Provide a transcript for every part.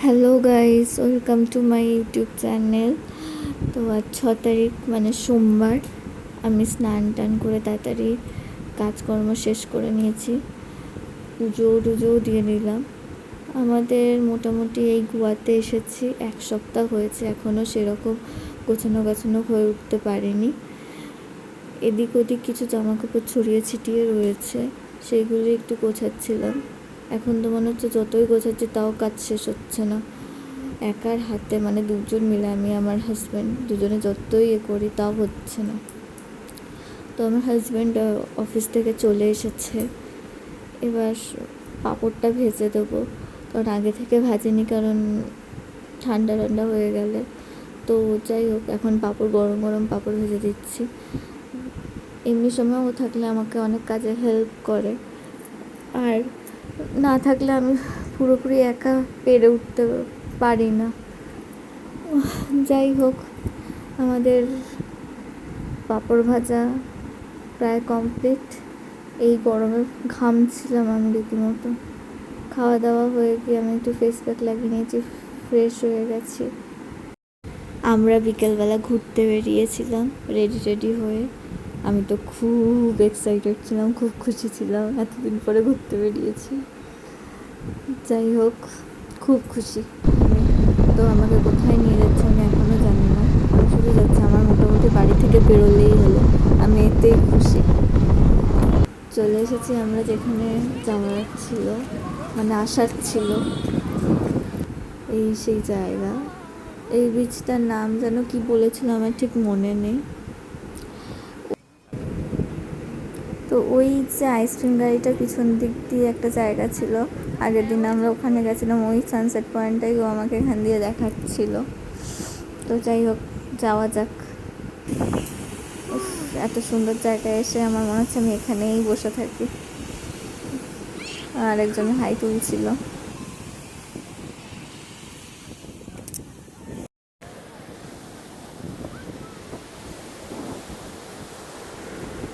Hello guys, welcome to my YouTube channel. তো আজ 6 তারিখ মানে সোমবার। আমি স্নান টান করে তাড়াতাড়ি কাজকর্ম শেষ করে নিয়েছি, পুজোও দিয়ে নিলাম। আমাদের মোটামুটি এই গোয়াতে এসেছি 1 সপ্তাহ হয়েছে, এখনও সেরকম গোছানো হয়ে উঠতে পারিনি। এদিক ওদিক কিছু জামাকাপড় ছড়িয়ে ছিটিয়ে রয়েছে, সেইগুলি একটু গোছাচ্ছিলাম। এখন তো মনে হচ্ছে যতই গোছাচ্ছি তাও কাজ শেষ হচ্ছে না। একার হাতে মানে দুজন মিলে, আমি আমার হাজব্যান্ড দুজনে যতই করি তাও হচ্ছে না। তো আমার হাজব্যান্ড অফিস থেকে চলে এসেছে, এবার পাঁপড়টা ভেজে দেবো, কারণ আগে থেকে ভাজিনি, কারণ ঠান্ডা হয়ে গেলে। তো যাই হোক, এখন পাঁপড় গরম গরম পাঁপড় ভেজে দিচ্ছি। এমনি সময় ও থাকলে আমাকে অনেক কাজে হেল্প করে, আর না থাকলে আমি পুরোপুরি একা পেরে উঠতে পারি না। যাই হোক, আমাদের পাঁপড় ভাজা প্রায় কমপ্লিট। এই গরমে ঘামছিলাম আমি রীতিমতো। খাওয়া দাওয়া হয়ে গিয়ে আমি একটু ফেস প্যাক লাগিয়ে নিয়েছি, ফ্রেশ হয়ে গেছি। আমরা বিকেলবেলা ঘুরতে বেরিয়েছিলাম রেডি হয়ে। আমি তো খুব এক্সাইটেড ছিলাম, খুব খুশি ছিলাম, এতদিন পরে ঘুরতে বেরিয়েছি। যাই হোক, খুব খুশি আমি। তো আমাকে কোথায় নিয়ে যাচ্ছে আমি এখনও জানি না, আমি শুধু যাচ্ছি। আমার মোটামুটি বাড়ি থেকে বেরোলেই হলো, আমি এতেই খুশি। চলে এসেছি আমরা যেখানে যাওয়ার ছিল, মানে আসার ছিল, এই সেই জায়গা। এই বীজটার নাম যেন কি বলেছিল আমার ঠিক মনে নেই। তো ওই যে আইসক্রিম গাড়িটার পিছন দিক দিয়ে একটা জায়গা ছিল, আগের দিন আমরা ওখানে গেছিলাম, ওই সানসেট পয়েন্টটাই ও আমাকে এখান দিয়ে দেখাচ্ছিল। তো যাই হোক, যাওয়া যাক। এত সুন্দর জায়গায় এসে আমার মনে হচ্ছে আমি এখানেই বসে থাকি। আর একজন হাই তুলছিল।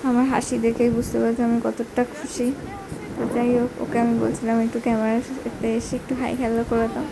আমার হাসি দেখেই বুঝতে পারছি আমি কতটা খুশি। তো যাই হোক, ওকে আমি বলছিলাম একটু ক্যামেরাতে এসে একটু হাই হ্যালো করে দাও।